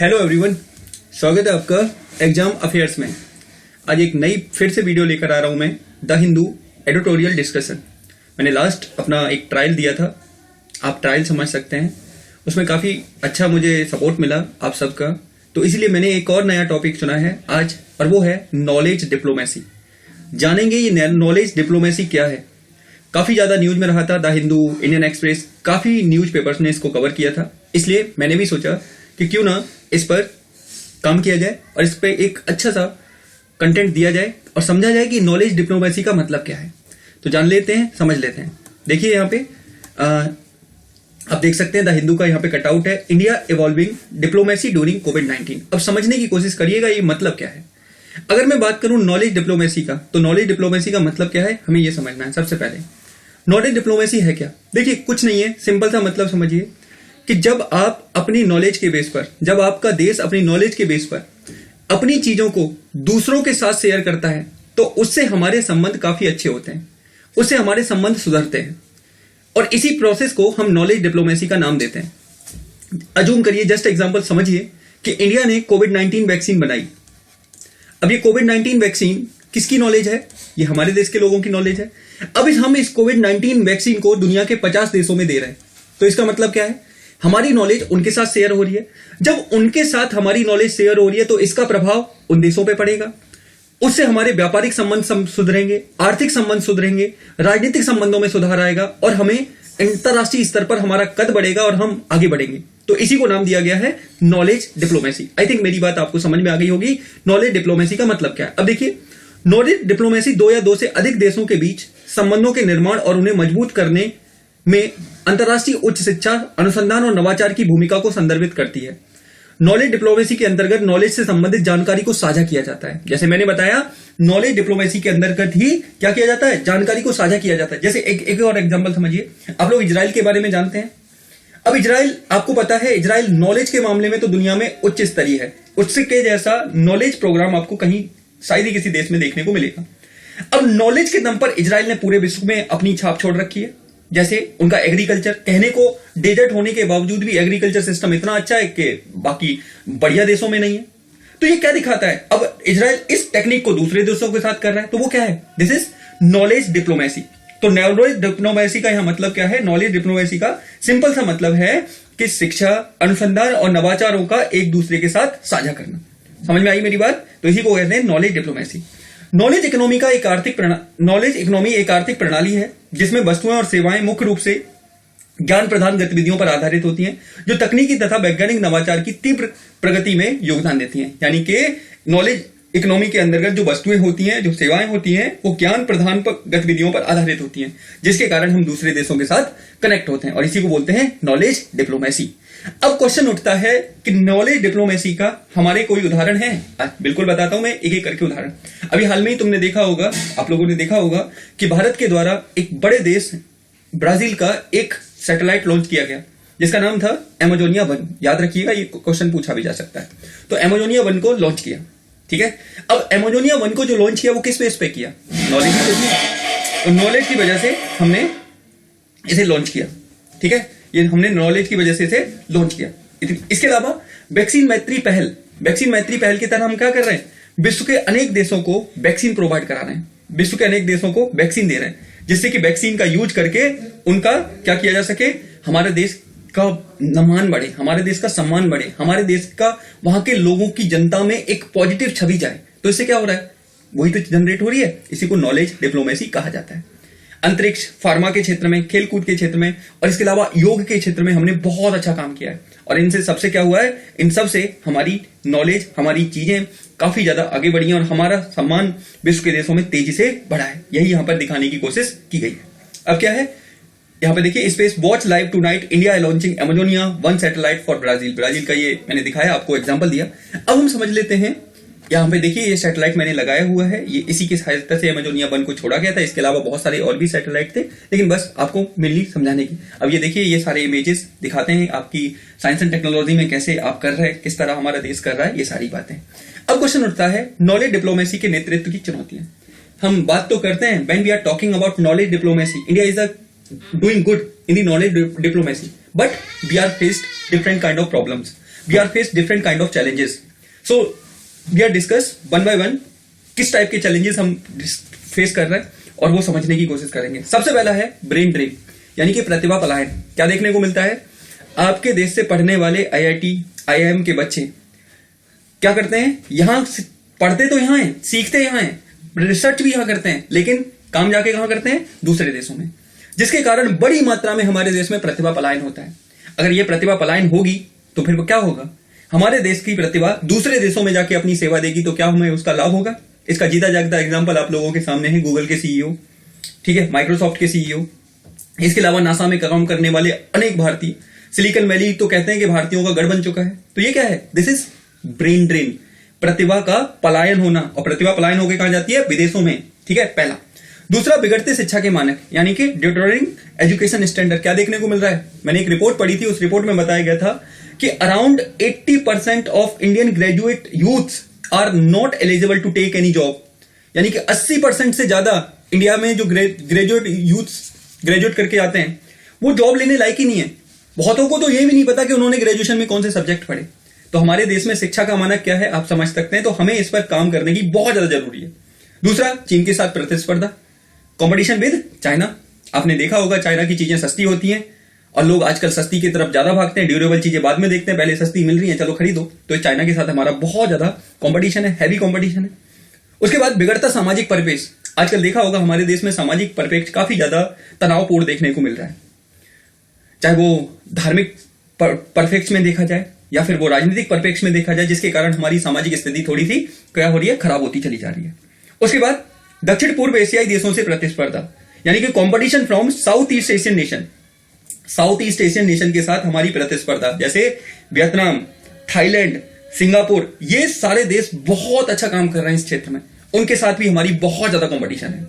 Hello everyone, स्वागत है आपका एग्जाम अफेयर्स में। आज एक नई फिर से वीडियो लेकर आ रहा हूं मैं, द हिंदू एडिटोरियल डिस्कशन। मैंने लास्ट अपना एक ट्रायल दिया था, आप ट्रायल समझ सकते हैं। उसमें काफी अच्छा मुझे सपोर्ट मिला आप सबका, तो इसलिए मैंने एक और नया टॉपिक चुना है आज, और वो है नॉलेज डिप्लोमेसी। जानेंगे ये नॉलेज डिप्लोमेसी क्या है। काफी ज्यादा न्यूज में रहा था, द हिंदू, इंडियन एक्सप्रेस, काफी न्यूज पेपर्स ने इसको कवर किया था। इसलिए मैंने भी सोचा कि क्यों ना इस पर काम किया जाए और इस पर एक अच्छा सा कंटेंट दिया जाए और समझा जाए कि नॉलेज डिप्लोमेसी का मतलब क्या है। तो जान लेते हैं, समझ लेते हैं। देखिए यहाँ पे आप देख सकते हैं द हिंदू का यहाँ पे कटआउट है, इंडिया इवॉल्विंग डिप्लोमेसी ड्यूरिंग कोविड-19। अब समझने की कोशिश करिएगा ये मतलब क्या है। अगर मैं बात करूं नॉलेज डिप्लोमेसी का, तो नॉलेज डिप्लोमेसी का मतलब क्या है हमें यह समझना है। सबसे पहले नॉलेज डिप्लोमेसी है क्या। देखिए कुछ नहीं है, सिंपल सा मतलब समझिए कि जब आप अपनी नॉलेज के बेस पर, जब आपका देश अपनी नॉलेज के बेस पर अपनी चीजों को दूसरों के साथ शेयर करता है, तो उससे हमारे संबंध काफी अच्छे होते हैं, उससे हमारे संबंध सुधरते हैं, और इसी प्रोसेस को हम नॉलेज डिप्लोमेसी का नाम देते हैं। अजूम करिए, जस्ट एग्जांपल समझिए कि इंडिया ने कोविड-19 वैक्सीन बनाई। अब ये कोविड-19 वैक्सीन किसकी नॉलेज है? ये हमारे देश के लोगों की नॉलेज है। अब हम इस कोविड-19 वैक्सीन को दुनिया के 50 देशों में दे रहे हैं, तो इसका मतलब क्या है? हमारी नॉलेज उनके साथ शेयर हो रही है। जब उनके साथ हमारी नॉलेज शेयर हो रही है, तो इसका प्रभाव उन देशों पे पड़ेगा। उससे हमारे व्यापारिक संबंध सुधरेंगे, आर्थिक संबंध सुधरेंगे, राजनीतिक संबंधों में सुधार आएगा, और हमें अंतरराष्ट्रीय स्तर पर हमारा कद बढ़ेगा और हम आगे बढ़ेंगे। तो इसी को नाम दिया गया है नॉलेज डिप्लोमेसी। आई थिंक मेरी बात आपको समझ में आ गई होगी, नॉलेज डिप्लोमेसी का मतलब क्या है। अब देखिए, नॉलेज डिप्लोमेसी दो या दो से अधिक देशों के बीच संबंधों के निर्माण और उन्हें मजबूत करने में अंतर्राष्ट्रीय उच्च शिक्षा, अनुसंधान और नवाचार की भूमिका को संदर्भित करती है। नॉलेज डिप्लोमेसी के अंतर्गत नॉलेज से संबंधित जानकारी को साझा किया जाता है। जैसे मैंने बताया, नॉलेज डिप्लोमेसी के अंतर्गत ही क्या किया जाता है? जानकारी को साझा किया जाता है। जैसे एक और एग्जांपल समझिए, आप लोग इजराइल के बारे में जानते हैं। अब इजराइल, आपको पता है, इजराइल नॉलेज के मामले में तो दुनिया में उच्च स्तरीय है। उसके जैसा नॉलेज प्रोग्राम आपको कहीं शायद ही किसी देश में देखने को मिलेगा। अब नॉलेज के दम पर इजराइल ने पूरे विश्व में अपनी छाप छोड़ रखी है। जैसे उनका एग्रीकल्चर, कहने को डेजर्ट होने के बावजूद भी एग्रीकल्चर सिस्टम इतना अच्छा है कि बाकी बढ़िया देशों में नहीं है। तो ये क्या दिखाता है? अब इजराइल इस टेक्निक को दूसरे देशों के साथ कर रहा है, तो वो क्या है? This is knowledge diplomacy. तो नॉलेज डिप्लोमेसी का यहां मतलब क्या है? नॉलेज डिप्लोमेसी का सिंपल सा मतलब है कि शिक्षा, अनुसंधान और नवाचारों का एक दूसरे के साथ साझा करना। समझ में आई मेरी बात? तो इसी को कहते हैं नॉलेज डिप्लोमेसी। नॉलेज इकोनॉमी एक आर्थिक प्रणाली है जिसमें वस्तुएं और सेवाएं मुख्य रूप से ज्ञान प्रधान गतिविधियों पर आधारित होती हैं, जो तकनीकी तथा वैज्ञानिक नवाचार की तीव्र प्रगति में योगदान देती हैं। यानी कि नॉलेज इकोनॉमी के अंतर्गत जो वस्तुएं होती हैं, जो सेवाएं होती हैं, वो ज्ञान प्रधान गतिविधियों पर आधारित होती हैं, जिसके कारण हम दूसरे देशों के साथ कनेक्ट होते हैं, और इसी को बोलते हैं नॉलेज डिप्लोमेसी। अब क्वेश्चन उठता है कि नॉलेज डिप्लोमेसी का हमारे कोई उदाहरण है? बिल्कुल बताता हूं मैं एक एक करके उदाहरण। अभी हाल में ही तुमने देखा होगा, आप लोगों ने देखा होगा कि भारत के द्वारा एक बड़े देश ब्राजील का एक सैटेलाइट लॉन्च किया गया, जिसका नाम था एमेजोनिया 1। याद रखिएगा, ये क्वेश्चन पूछा भी जा सकता है। तो एमेजोनिया 1 को लॉन्च किया, ठीक है। अब एमेजोनिया 1 को जो लॉन्च किया वो किस बेस पे किया? नॉलेज की वजह से। तो नॉलेज की वजह से हमने इसे लॉन्च किया, ठीक है। ये हमने नॉलेज की वजह से इसे लॉन्च किया। इसके अलावा वैक्सीन मैत्री पहल की तरह हम क्या कर रहे हैं? विश्व के अनेक देशों को वैक्सीन प्रोवाइड करा रहे हैं, विश्व के अनेक देशों को वैक्सीन दे रहे हैं, जिससे कि वैक्सीन का यूज करके उनका क्या किया जा सके? हमारे देश का मान बढ़े, हमारे देश का सम्मान बढ़े, हमारे देश का, वहां के लोगों की, जनता में एक पॉजिटिव छवि जाए। तो इससे क्या हो रहा है? वही तो जनरेट हो रही है। इसी को नॉलेज डिप्लोमेसी कहा जाता है। अंतरिक्ष, फार्मा के क्षेत्र में, खेलकूद के क्षेत्र में, और इसके अलावा योग के क्षेत्र में हमने बहुत अच्छा काम किया है। और इनसे सबसे क्या हुआ है? इन सब से हमारी नॉलेज, हमारी चीजें काफी ज्यादा आगे बढ़ी है, और हमारा सम्मान विश्व के देशों में तेजी से बढ़ा है। यही यहां पर दिखाने की कोशिश की गई है। अब क्या है यहां पे? देखिए, space watch live tonight, India launching Amazonia 1 satellite for Brazil. Brazil का ये मैंने दिखाया, आपको एग्जांपल दिया। अब हम समझ लेते हैं। यहां पे देखिए, ये सैटेलाइट मैंने लगाया हुआ है, ये इसी की सहायता से एमेजोनिया 1 को छोड़ा गया था। इसके अलावा बहुत सारे और भी सैटेलाइट थे, लेकिन बस आपको मेनली समझाने की। अब ये देखिए, ये सारे इमेजेस दिखाते हैं आपकी साइंस एंड टेक्नोलॉजी में कैसे आप कर रहे हैं, किस तरह हमारा देश कर रहा है, ये सारी बातें। अब क्वेश्चन उठता है नॉलेज डिप्लोमेसी के नेतृत्व की चुनौतियां। हम बात तो करते हैं, when we are talking about knowledge diplomacy, India is doing good in the knowledge diplomacy, but we are faced different kind of problems. We are face different kind of challenges. So we are discuss one by one किस type के challenges हम face कर रहे हैं और वो समझने की कोशिश करेंगे. सबसे पहला है ब्रेन ड्रेन, यानी कि प्रतिभा पलायन. क्या देखने को मिलता है? आपके देश से पढ़ने वाले IIT, IIM के बच्चे क्या करते हैं? यहां पढ़ते तो यहां हैं, सीखते यहां हैं, रिसर्च भी यहां करते हैं, लेकिन काम जाके कहां करते हैं? दूसरे देशों में. जिसके कारण बड़ी मात्रा में हमारे देश में प्रतिभा पलायन होता है. अगर यह प्रतिभा पलायन होगी तो फिर क्या होगा? हमारे देश की प्रतिभा दूसरे देशों में जाके अपनी सेवा देगी, तो क्या हमें उसका लाभ होगा? इसका जीता जागता एग्जाम्पल आप लोगों के सामने है गूगल के CEO, ठीक है, माइक्रोसॉफ्ट के CEO, इसके अलावा नासा में काम करने वाले अनेक भारतीय. सिलिकॉन वैली तो कहते हैं कि भारतीयों का गढ़ बन चुका है. तो ये क्या है? दिस इज ब्रेन ड्रेन, प्रतिभा का पलायन होना. और प्रतिभा पलायन होकर कहां जाती है? विदेशों में. ठीक है, पहला. दूसरा, बिगड़ते शिक्षा के मानक, यानी कि डिटोरिंग एजुकेशन स्टैंडर्ड. क्या देखने को मिल रहा है? मैंने एक रिपोर्ट पढ़ी थी, उस रिपोर्ट में बताया गया था कि around 80% of Indian graduate youths are not eligible to take any job. यानी कि 80% से ज्यादा इंडिया में जो ग्रेजुएट यूथ्स ग्रेजुएट करके आते हैं वो जॉब लेने लायक ही नहीं है. बहुतों को तो ये भी नहीं पता कि उन्होंने ग्रेजुएशन में कौन से सब्जेक्ट पढ़े. तो हमारे देश में शिक्षा का मानक क्या है आप समझ सकते हैं. तो हमें इस पर काम करने की बहुत ज्यादा जरूरी है. दूसरा, चीन के साथ प्रतिस्पर्धा, कॉम्पिटिशन विद चाइना. आपने देखा होगा चाइना की चीजें सस्ती होती हैं और लोग आजकल सस्ती की तरफ ज्यादा भागते हैं. ड्यूरेबल चीजें बाद में देखते हैं, पहले सस्ती मिल रही है चलो खरीदो. तो चाइना के साथ हमारा बहुत ज्यादा कॉम्पिटिशन है, हैवी कॉम्पिटिशन है. उसके बाद बिगड़ता सामाजिक परिवेश. आजकल देखा होगा हमारे देश में सामाजिक परिपेक्ष काफी ज्यादा तनावपूर्ण देखने को मिल रहा है, चाहे वो धार्मिक परिपेक्ष में देखा जाए या फिर वो राजनीतिक परिपेक्ष में देखा जाए, जिसके कारण हमारी सामाजिक स्थिति थोड़ी सी क्या हो रही है? खराब होती चली जा रही है. उसके बाद दक्षिण पूर्व एशियाई देशों से प्रतिस्पर्धा, यानी कि competition from south east Asian nation. South east Asian nation के साथ हमारी प्रतिस्पर्धा, जैसे वियतनाम, थाईलैंड, सिंगापुर, ये सारे देश बहुत अच्छा काम कर रहे हैं इस क्षेत्र में. उनके साथ भी हमारी बहुत ज्यादा कंपटीशन है.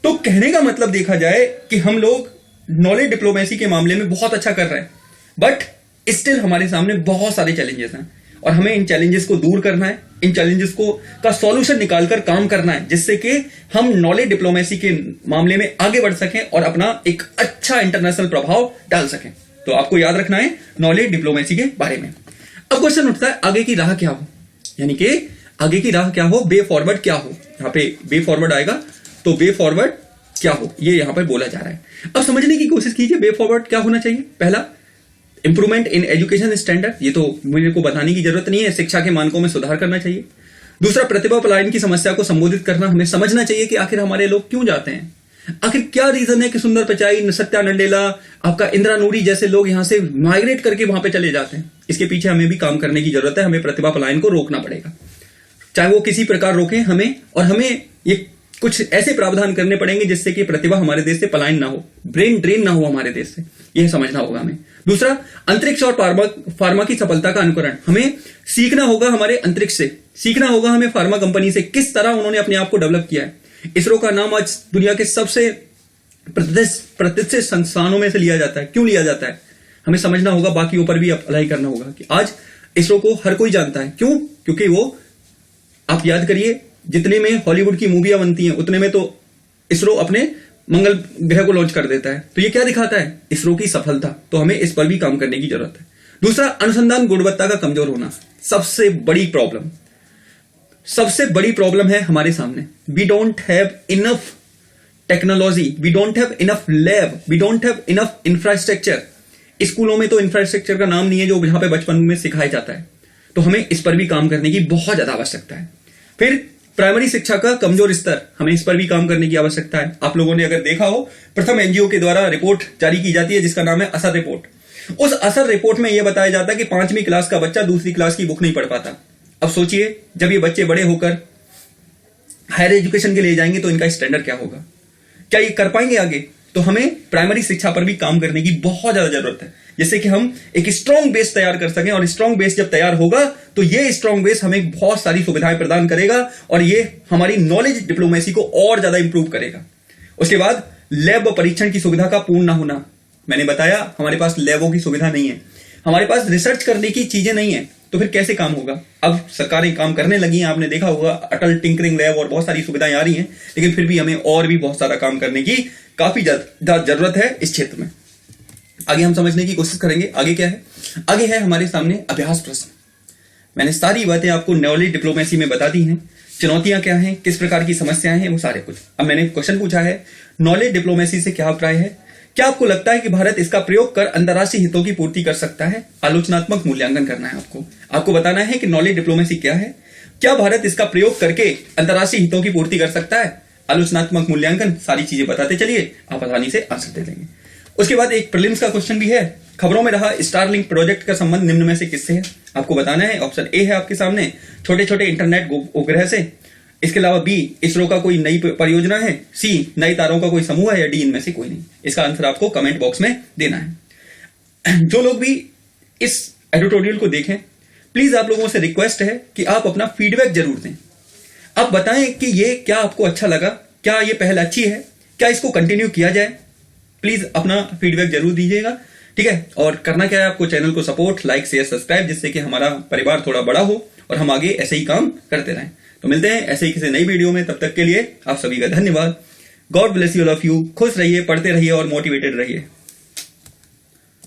तो कहने का मतलब देखा जाए कि हम लोग नॉलेज डिप्लोमेसी के मामले में बहुत अच्छा कर रहे हैं, बट स्टिल हमारे सामने बहुत सारे चैलेंजेस हैं और हमें इन चैलेंजेस को दूर करना है. इन चैलेंजेस को का सॉल्यूशन निकालकर काम करना है, जिससे कि हम नॉलेज डिप्लोमेसी के मामले में आगे बढ़ सकें और अपना एक अच्छा इंटरनेशनल प्रभाव डाल सकें. तो आपको याद रखना है नॉलेज डिप्लोमेसी के बारे में. अब क्वेश्चन उठता है आगे की राह क्या हो, यानी कि आगे की राह क्या हो, वे फॉरवर्ड क्या हो. यहां पे वे फॉरवर्ड आएगा, तो वे फॉरवर्ड क्या हो ये यहां पर बोला जा रहा है. अब समझने की कोशिश कीजिए वे फॉरवर्ड क्या होना चाहिए. पहला, इंप्रूवमेंट इन एजुकेशन स्टैंडर्ड. ये तो मेरे को बताने की जरूरत नहीं है, शिक्षा के मानकों में सुधार करना चाहिए. दूसरा, प्रतिभा पलायन की समस्या को संबोधित करना. हमें समझना चाहिए कि आखिर हमारे लोग क्यों जाते हैं, आखिर क्या रीजन है कि सुंदर पिचाई, सत्या नंडेला, आपका इंदिरा नूरी जैसे लोग यहां से माइग्रेट करके वहां पे चले जाते हैं. इसके पीछे हमें भी काम करने की जरूरत है. हमें प्रतिभा पलायन को रोकना पड़ेगा, चाहे वो किसी प्रकार रोकें हमें, और हमें ये कुछ ऐसे प्रावधान करने पड़ेंगे जिससे कि प्रतिभा हमारे देश से पलायन ना हो, ब्रेन ड्रेन ना हो हमारे देश से. यह समझना होगा हमें. दूसरा, अंतरिक्ष और फार्मा की सफलता का अनुकरण. हमें सीखना होगा हमारे अंतरिक्ष से, सीखना होगा हमें फार्मा कंपनी से, किस तरह उन्होंने अपने आप को डेवलप किया है. इसरो का नाम आज दुनिया के सबसे प्रतिष्ठित संस्थानों में से लिया जाता है. क्यों लिया जाता है? हमें समझना होगा, बाकियों पर भी अप्लाई करना होगा कि आज इसरो को हर कोई जानता है. क्यों? क्योंकि वो, आप याद करिए, जितने में हॉलीवुड की मूवियां बनती हैं उतने में तो इसरो अपने मंगल ग्रह को लॉन्च कर देता है. तो ये क्या दिखाता है? इसरो की सफलता. तो हमें इस पर भी काम करने की जरूरत है. दूसरा, अनुसंधान गुणवत्ता का कमजोर होना. सबसे बड़ी प्रॉब्लम है हमारे सामने. We don't have enough technology, we don't have enough lab, we don't have enough infrastructure. स्कूलों में तो इंफ्रास्ट्रक्चर का नाम नहीं है जो जहां पे बचपन में सिखाया जाता है. तो हमें इस पर भी काम करने की बहुत ज्यादा आवश्यकता है. फिर प्राइमरी शिक्षा का कमजोर स्तर, हमें इस पर भी काम करने की आवश्यकता है. आप लोगों ने अगर देखा हो, प्रथम एनजीओ के द्वारा रिपोर्ट जारी की जाती है जिसका नाम है असर रिपोर्ट. उस असर रिपोर्ट में यह बताया जाता है कि 5वीं क्लास का बच्चा दूसरी क्लास की बुक नहीं पढ़ पाता. अब सोचिए, जब ये बच्चे बड़े होकर हायर एजुकेशन के लिए जाएंगे तो इनका स्टैंडर्ड क्या होगा, क्या ये कर पाएंगे आगे? तो हमें प्राइमरी शिक्षा पर भी काम करने की बहुत ज्यादा जरूरत है, जिससे कि हम एक स्ट्रॉन्ग बेस तैयार कर सकें. और स्ट्रॉन्ग बेस जब तैयार होगा तो ये स्ट्रॉन्ग बेस हमें बहुत सारी सुविधाएं प्रदान करेगा और ये हमारी नॉलेज डिप्लोमेसी को और ज्यादा इंप्रूव करेगा. उसके बाद, लैब व परीक्षण की सुविधा का पूर्ण न होना. मैंने बताया हमारे पास लैबों की सुविधा नहीं है, हमारे पास रिसर्च करने की चीजें नहीं है, तो फिर कैसे काम होगा? अब सरकारें काम करने लगी हैं, आपने देखा होगा अटल टिंकरिंग लैब और बहुत सारी सुविधाएं आ रही हैं, लेकिन फिर भी हमें और भी बहुत सारा काम करने की काफी ज्यादा जरूरत है इस क्षेत्र में. आगे हम समझने की कोशिश करेंगे। आगे क्या है? आगे है हमारे सामने अभ्यास प्रश्न। मैंने सारी बातें आपको नॉलेज डिप्लोमेसी में बता दी हैं। चुनौतियां क्या हैं, किस प्रकार की समस्याएं हैं, वो सारे कुछ। अब मैंने क्वेश्चन पूछा है, नॉलेज डिप्लोमेसी से क्या अभिप्राय है? क्या आपको लगता है कि भारत इसका प्रयोग कर अंतर्राष्ट्रीय हितों की पूर्ति कर सकता है? आलोचनात्मक मूल्यांकन करना है आपको बताना है कि नॉलेज डिप्लोमेसी क्या है, क्या भारत इसका प्रयोग करके अंतर्राष्ट्रीय हितों की पूर्ति कर सकता है? आलोचनात्मक मूल्यांकन, सारी चीजें बताते चलिए, आप आसानी से आंसर दे देंगे। उसके बाद एक प्रीलिम्स का क्वेश्चन भी है। खबरों में रहा स्टारलिंक प्रोजेक्ट का संबंध निम्न में से किससे है? आपको बताना है। ऑप्शन ए है आपके सामने, छोटे छोटे इंटरनेट उपग्रह से। इसके अलावा बी, इसरो का कोई नई परियोजना है। सी, नई तारों का कोई समूह है, या डी, इनमें से कोई नहीं। इसका आंसर आपको कमेंट बॉक्स में देना है। जो लोग भी इस एडिटोरियल को देखें, प्लीज आप लोगों से रिक्वेस्ट है कि आप अपना फीडबैक जरूर दें। आप बताएं कि ये क्या आपको अच्छा लगा, क्या ये पहल अच्छी है, क्या इसको कंटिन्यू किया जाए। प्लीज अपना फीडबैक जरूर दीजिएगा, ठीक है। और करना क्या है आपको, चैनल को सपोर्ट, लाइक, शेयर, सब्सक्राइब, जिससे कि हमारा परिवार थोड़ा बड़ा हो और हम आगे ऐसे ही काम करते रहें। तो मिलते हैं ऐसे ही किसी नई वीडियो में। तब तक के लिए आप सभी का धन्यवाद। God bless you all of you. खुश रहिए, पढ़ते रहिए और मोटिवेटेड रहिए।